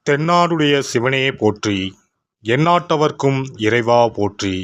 தென்னாடுடைய சிவனே போற்றி, எந்நாட்டவர்க்கும் இறைவா போற்றி.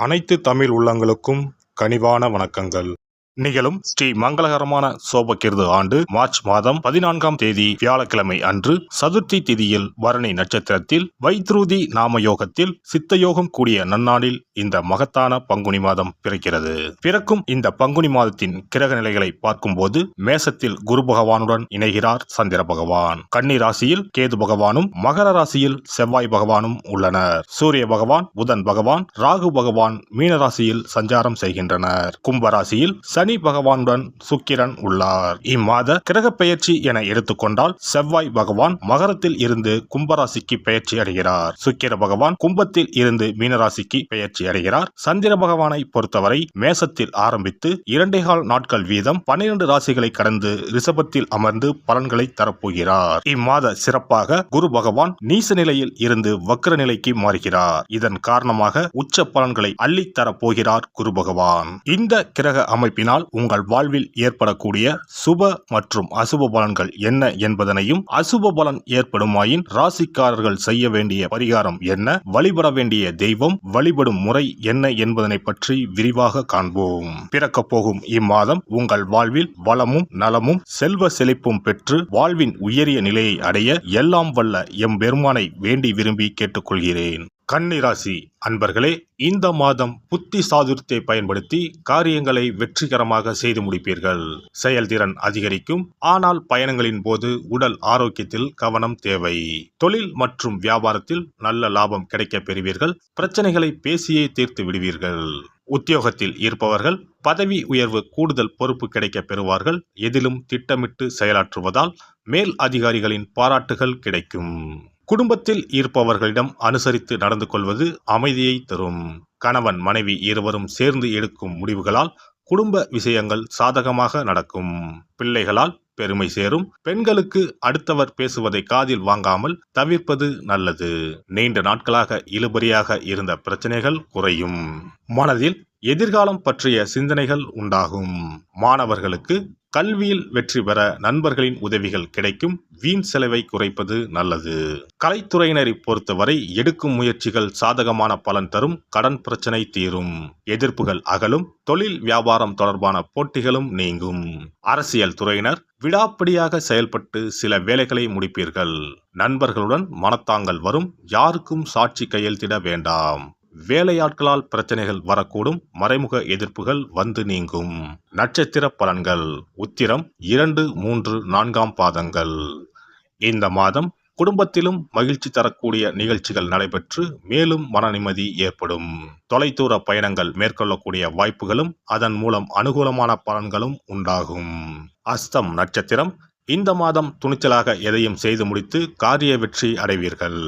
அனைத்து தமிழ் உள்ளங்களுக்கும் கனிவான வணக்கங்கள். நிகழும் ஸ்ரீ மங்களகரமான சோபகிருது ஆண்டு மார்ச் மாதம் 14ஆம் தேதி வியாழக்கிழமை அன்று சதுர்த்தி திதியில் பரணி நட்சத்திரத்தில் வைத்ருதி நாம யோகத்தில் சித்தயோகம் கூடிய நன்னாளில் இந்த மகத்தான பங்குனி மாதம் பிறக்கிறது. பிறக்கும் இந்த பங்குனி மாதத்தின் கிரக நிலைகளை பார்க்கும்போது மேசத்தில் குரு பகவானுடன் இணைகிறார் சந்திர பகவான். கன்னி ராசியில் கேது பகவானும் மகர ராசியில் செவ்வாய் பகவானும் உள்ளனர். சூரிய பகவான், புதன் பகவான், ராகு பகவான் மீன ராசியில் சஞ்சாரம் செய்கின்றனர். கும்பராசியில் சனி பகவானுடன் சுக்கிரன் உள்ளார். இம்மாத கிரக பெயர்ச்சி என எடுத்துக்கொண்டால் செவ்வாய் பகவான் மகரத்தில் இருந்து கும்பராசிக்கு பெயர்ச்சி அடைகிறார். சுக்கிர பகவான் கும்பத்தில் இருந்து மீனராசிக்கு பெயர்ச்சி அடைகிறார். சந்திர பகவானை பொறுத்தவரை மேசத்தில் ஆரம்பித்து 2.25 நாட்கள் வீதம் 12 ராசிகளை கடந்து ரிஷபத்தில் அமர்ந்து பலன்களை தரப்போகிறார். இம்மாத சிறப்பாக குரு பகவான் நீச நிலையில் இருந்து வக்ர நிலைக்கு மாறுகிறார். இதன் காரணமாக உச்ச பலன்களை அள்ளித் தரப்போகிறார் குரு பகவான். இந்த கிரக அமைப்பினால் உங்கள் வாழ்வில் ஏற்படக்கூடிய சுப மற்றும் அசுப பலன்கள் என்ன என்பதனையும், அசுப பலன் ஏற்படுமாயின் ராசிக்காரர்கள் செய்ய வேண்டிய பரிகாரம் என்ன, வழிபட வேண்டிய தெய்வம், வழிபடும் முறை என்ன என்பதனை பற்றி விரிவாக காண்போம். பிறக்க போகும் இம்மாதம் உங்கள் வாழ்வில் வளமும் நலமும் செல்வ செழிப்பும் பெற்று வாழ்வின் உயரிய நிலையை அடைய எல்லாம் வல்ல எம்பெருமானை வேண்டி விரும்பி கேட்டுக்கொள்கிறேன். கன்னிராசி அன்பர்களே, இந்த மாதம் புத்தி சாதுரியத்தை பயன்படுத்தி காரியங்களை வெற்றிகரமாக செய்து முடிப்பீர்கள். செயல்திறன் அதிகரிக்கும். ஆனால் பயணங்களின் போது உடல் ஆரோக்கியத்தில் கவனம் தேவை. தொழில் மற்றும் வியாபாரத்தில் நல்ல லாபம் கிடைக்க பெறுவீர்கள். பிரச்சனைகளை பேசியே தீர்த்து விடுவீர்கள். உத்தியோகத்தில் இருப்பவர்கள் பதவி உயர்வு, கூடுதல் பொறுப்பு கிடைக்க பெறுவார்கள். எதிலும் திட்டமிட்டு செயலாற்றுவதால் மேல் அதிகாரிகளின் பாராட்டுகள் கிடைக்கும். குடும்பத்தில் இருப்பவர்களிடம் அனுசரித்து நடந்து கொள்வது அமைதியை தரும். கணவன் மனைவி இருவரும் சேர்ந்து எடுக்கும் முடிவுகளால் குடும்ப விஷயங்கள் சாதகமாக நடக்கும். பிள்ளைகளால் பெருமை சேரும். பெண்களுக்கு அடுத்தவர் பேசுவதை காதில் வாங்காமல் தவிர்ப்பது நல்லது. நீண்ட நாட்களாக இழுபறியாக இருந்த பிரச்சனைகள் குறையும். மனதில் எதிர்காலம் பற்றிய சிந்தனைகள் உண்டாகும். மாணவர்களுக்கு கல்வியில் வெற்றி பெற நண்பர்களின் உதவிகள் கிடைக்கும். வீண் செலவை குறைப்பது நல்லது. கலைத்துறையினரை பொறுத்தவரை எடுக்கும் முயற்சிகள் சாதகமான பலன் தரும். கடன் பிரச்சனை தீரும். எதிர்ப்புகள் அகலும். தொழில் வியாபாரம் தொடர்பான போட்டிகளும் நீங்கும். அரசியல் துறையினர் விடாப்பிடியாக செயல்பட்டு சில வேலைகளை முடிப்பீர்கள். நண்பர்களுடன் மனத்தாங்கல் வரும். யாருக்கும் சாட்சி கையெழுத்திட வேண்டாம். வேலையாட்களால் பிரச்சனைகள் வரக்கூடும். மறைமுக எதிர்ப்புகள் வந்து நீங்கும். நட்சத்திர பலன்கள். உத்திரம் 2, 3, 4ஆம் பாதங்கள். இந்த மாதம் குடும்பத்திலும் மகிழ்ச்சி தரக்கூடிய நிகழ்ச்சிகள் நடைபெற்று மேலும் மன நிம்மதி ஏற்படும். தொலைதூர பயணங்கள் மேற்கொள்ளக்கூடிய வாய்ப்புகளும் அதன் மூலம் அனுகூலமான பலன்களும் உண்டாகும். அஸ்தம் நட்சத்திரம். இந்த மாதம் துணிச்சலாக எதையும் செய்து முடித்து காரிய வெற்றி அடைவீர்கள்.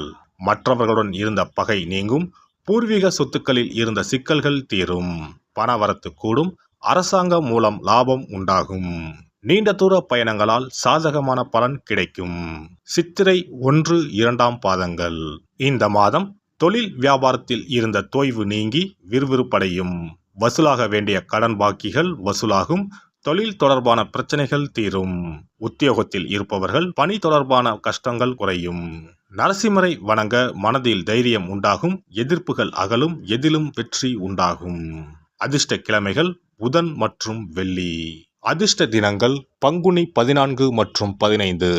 மற்றவர்களுடன் இருந்த பகை நீங்கும். பூர்வீக சொத்துக்களில் இருந்த சிக்கல்கள் தீரும். பணவரத்து கூடும். அரசாங்கம் மூலம் லாபம் உண்டாகும். நீண்ட தூர பயணங்களால் சாதகமான பலன் கிடைக்கும். சித்திரை 1, 2ஆம் பாதங்கள். இந்த மாதம் தொழில் வியாபாரத்தில் இருந்த தொய்வு நீங்கி விறுவிறுப்படையும். வசூலாக வேண்டிய கடன் பாக்கிகள் வசூலாகும். தொழில் தொடர்பான பிரச்சனைகள் தீரும். உத்தியோகத்தில் இருப்பவர்கள் பணி தொடர்பான கஷ்டங்கள் குறையும். நரசிம்மரை வணங்க மனதில் தைரியம் உண்டாகும். எதிர்ப்புகள் அகலும். எதிலும் வெற்றி உண்டாகும். அதிர்ஷ்ட கிழமைகள் புதன் மற்றும் வெள்ளி. அதிர்ஷ்ட தினங்கள் பங்குனி 14 மற்றும் 15.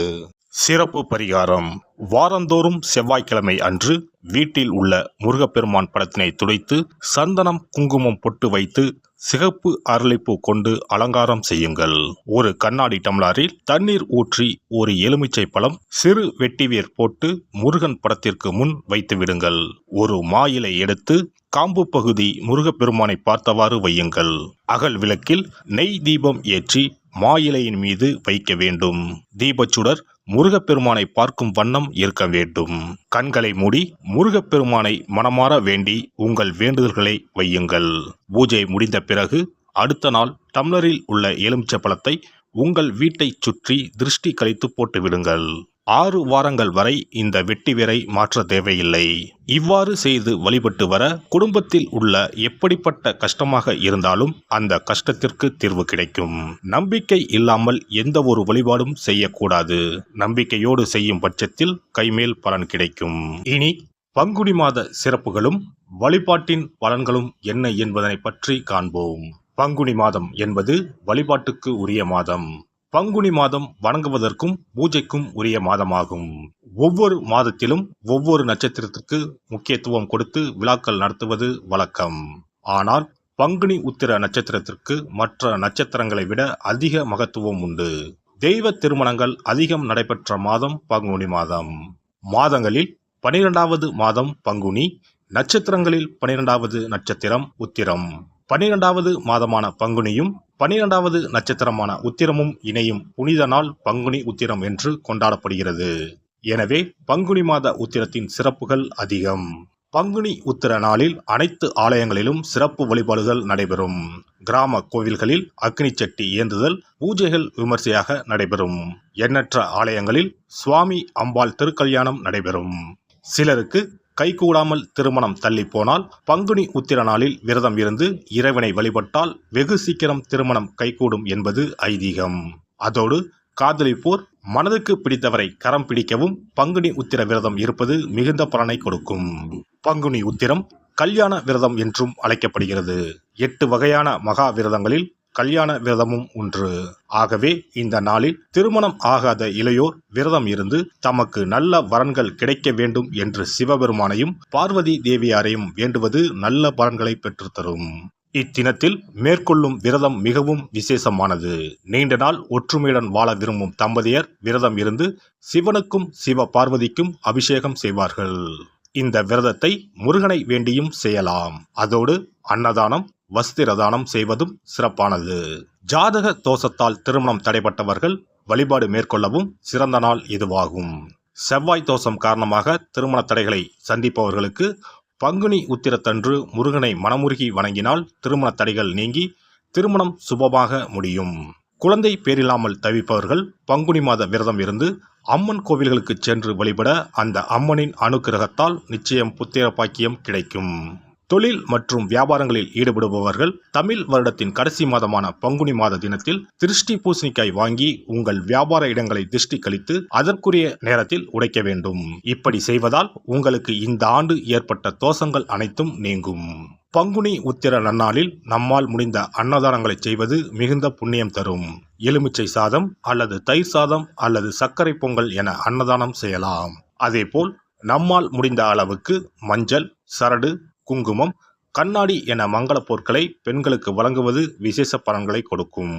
சிறப்பு பரிகாரம். வாரந்தோறும் செவ்வாய்க்கிழமை அன்று வீட்டில் உள்ள முருகப்பெருமான் படத்தினை துடைத்து சந்தனம் குங்குமம் பொட்டு வைத்து சிகப்பு அரளிப்பூ கொண்டு அலங்காரம் செய்யுங்கள். ஒரு கண்ணாடி டம்ளரில் தண்ணீர் ஊற்றி ஒரு எலுமிச்சை பழம், சிறு வெட்டிவேர் போட்டு முருகன் படத்திற்கு முன் வைத்து விடுங்கள். ஒரு மா இலை எடுத்து காம்பு பகுதி முருகப்பெருமானை பார்த்தவாறு வையுங்கள். அகல் விளக்கில் நெய் தீபம் ஏற்றி மா இலையின் மீது வைக்க வேண்டும். தீபச்சுடர் முருகப்பெருமானை பார்க்கும் வண்ணம் இருக்க வேண்டும். கண்களை மூடி முருகப்பெருமானை மனமாற வேண்டி உங்கள் வேண்டுதல்களை வையுங்கள். பூஜை முடிந்த பிறகு அடுத்த நாள் டம்ளரில் உள்ள எலுமிச்சை பழத்தை உங்கள் வீட்டை சுற்றி திருஷ்டி கழித்து போட்டு விடுங்கள். 6 வாரங்கள் வரை இந்த வெட்டிவேரை மாற்ற தேவையில்லை. இவ்வாறு செய்து வழிபட்டு வர குடும்பத்தில் உள்ள எப்படிப்பட்ட கஷ்டமாக இருந்தாலும் அந்த கஷ்டத்திற்கு தீர்வு கிடைக்கும். நம்பிக்கை இல்லாமல் எந்த ஒரு வழிபாடும் செய்யக்கூடாது. நம்பிக்கையோடு செய்யும் பட்சத்தில் கைமேல் பலன் கிடைக்கும். இனி பங்குனி மாத சிறப்புகளும் வழிபாட்டின் பலன்களும் என்ன என்பதனை பற்றி காண்போம். பங்குனி மாதம் என்பது வழிபாட்டுக்கு உரிய மாதம். பங்குனி மாதம் வணங்குவதற்கும் பூஜைக்கும் உரிய மாதமாகும். ஒவ்வொரு மாதத்திலும் ஒவ்வொரு நட்சத்திரத்திற்கு முக்கியத்துவம் கொடுத்து விழாக்கள் நடத்துவது வழக்கம். ஆனால் பங்குனி உத்திர நட்சத்திரத்திற்கு மற்ற நட்சத்திரங்களை விட அதிக மகத்துவம் உண்டு. தெய்வ திருமணங்கள் அதிகம் நடைபெற்ற மாதம் பங்குனி மாதம். மாதங்களில் 12வது மாதம் பங்குனி, நட்சத்திரங்களில் 12வது நட்சத்திரம் உத்திரம். 12வது மாதமான பங்குனியும் 12வது நட்சத்திரமான உத்திரமும் இணையும் புனித நாள் பங்குனி உத்திரம் என்று கொண்டாடப்படுகிறது. எனவே பங்குனி மாத உத்திரத்தின் சிறப்புகள் அதிகம். பங்குனி உத்திர நாளில் அனைத்து ஆலயங்களிலும் சிறப்பு வழிபாடுகள் நடைபெறும். கிராம கோவில்களில் அக்னி சட்டி ஏந்துதல், பூஜைகள் விமர்சையாக நடைபெறும். எண்ணற்ற ஆலயங்களில் சுவாமி அம்பாள் திருக்கல்யாணம் நடைபெறும். சிலருக்கு கைகூடாமல் திருமணம் தள்ளி போனால் பங்குனி உத்திர நாளில் விரதம் இருந்து இறைவனை வழிபட்டால் வெகு சீக்கிரம் திருமணம் கைகூடும் என்பது ஐதீகம். அதோடு காதலிப்போர் மனதுக்கு பிடித்தவரை கரம் பிடிக்கவும் பங்குனி உத்திர விரதம் இருப்பது மிகுந்த பலனை கொடுக்கும். பங்குனி உத்திரம் கல்யாண விரதம் என்றும் அழைக்கப்படுகிறது. 8 வகையான மகா விரதங்களில் கல்யாண விரதமும் ஒன்று. ஆகவே இந்த நாளில் திருமணம் ஆகாத இளையோர் விரதம் இருந்து தமக்கு நல்ல வரன்கள் கிடைக்க வேண்டும் என்று சிவபெருமானையும் பார்வதி தேவியாரையும் வேண்டுவது நல்ல பலன்களை பெற்றுத்தரும். இத்தினத்தில் மேற்கொள்ளும் விரதம் மிகவும் விசேஷமானது. நீண்ட நாள் ஒற்றுமையுடன் வாழ விரும்பும் தம்பதியர் விரதம் இருந்து சிவனுக்கும் சிவ பார்வதிக்கும் அபிஷேகம் செய்வார்கள். இந்த விரதத்தை முருகனை வேண்டியும் செய்யலாம். அதோடு அன்னதானம், வஸ்திரதானம் செய்வதும் சிறப்பானது. ஜாதக தோஷத்தால் திருமணம் தடைப்பட்டவர்கள் வழிபாடு மேற்கொள்ளவும் சிறந்த நாள் இதுவாகும். செவ்வாய் தோஷம் காரணமாக திருமண தடைகளை சந்திப்பவர்களுக்கு பங்குனி உத்திரத்தன்று முருகனை மனமுருகி வணங்கினால் திருமண தடைகள் நீங்கி திருமணம் சுபமாக முடியும். குழந்தை பேரில்லாமல் தவிப்பவர்கள் பங்குனி மாத விரதம் இருந்து அம்மன் கோவில்களுக்கு சென்று வழிபட அந்த அம்மனின் அனுக்கிரகத்தால் நிச்சயம் புத்திர பாக்கியம் கிடைக்கும். தொழில் மற்றும் வியாபாரங்களில் ஈடுபடுபவர்கள் தமிழ் வருடத்தின் கடைசி மாதமான பங்குனி மாத தினத்தில் திருஷ்டி பூசணிக்காய் வாங்கி உங்கள் வியாபார இடங்களை திருஷ்டி கழித்து அதற்குரிய நேரத்தில் உடைக்க வேண்டும். இப்படி செய்வதால் உங்களுக்கு இந்த ஆண்டு ஏற்பட்ட தோஷங்கள் அனைத்தும் நீங்கும். பங்குனி உத்திர நன்னாளில் நம்மால் முடிந்த அன்னதானங்களை செய்வது மிகுந்த புண்ணியம் தரும். எலுமிச்சை சாதம் அல்லது தயிர் சாதம் அல்லது சர்க்கரை பொங்கல் என அன்னதானம் செய்யலாம். அதேபோல் நம்மால் முடிந்த அளவுக்கு மஞ்சள், சரடு, குங்குமம், கண்ணாடி என மங்கள பொருட்களை பெண்களுக்கு வழங்குவது விசேஷ பலன்களை கொடுக்கும்.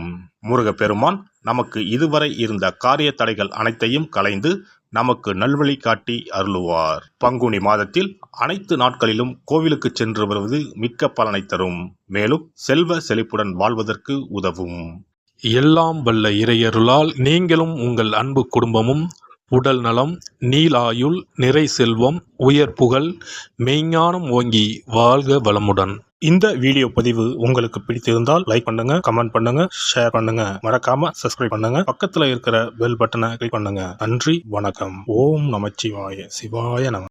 முருகப்பெருமான் நமக்கு இதுவரை இருந்த காரிய தடைகள் அனைத்தையும் களைந்து நமக்கு நல்வழி காட்டி அருளுவார். பங்குனி மாதத்தில் அனைத்து நாட்களிலும் கோவிலுக்கு சென்று வருவது மிக்க பலனை தரும். மேலும் செல்வ செழிப்புடன் வாழ்வதற்கு உதவும். எல்லாம் வல்ல இறையருளால் நீங்களும் உங்கள் அன்பு குடும்பமும் உடல் நலம், நீலாயுள், நிறை செல்வம், உயர் புகழ், மெய்ஞானம் ஓங்கி வாழ்க வளமுடன். இந்த வீடியோ பதிவு உங்களுக்கு பிடித்திருந்தால் லைக் பண்ணுங்க, கமெண்ட் பண்ணுங்க, ஷேர் பண்ணுங்க, மறக்காம சப்ஸ்கிரைப் பண்ணுங்க, பக்கத்துல இருக்கிற பெல் பட்டனை கிளிக் பண்ணுங்க. நன்றி, வணக்கம். ஓம் நமச்சிவாய. சிவாய நம.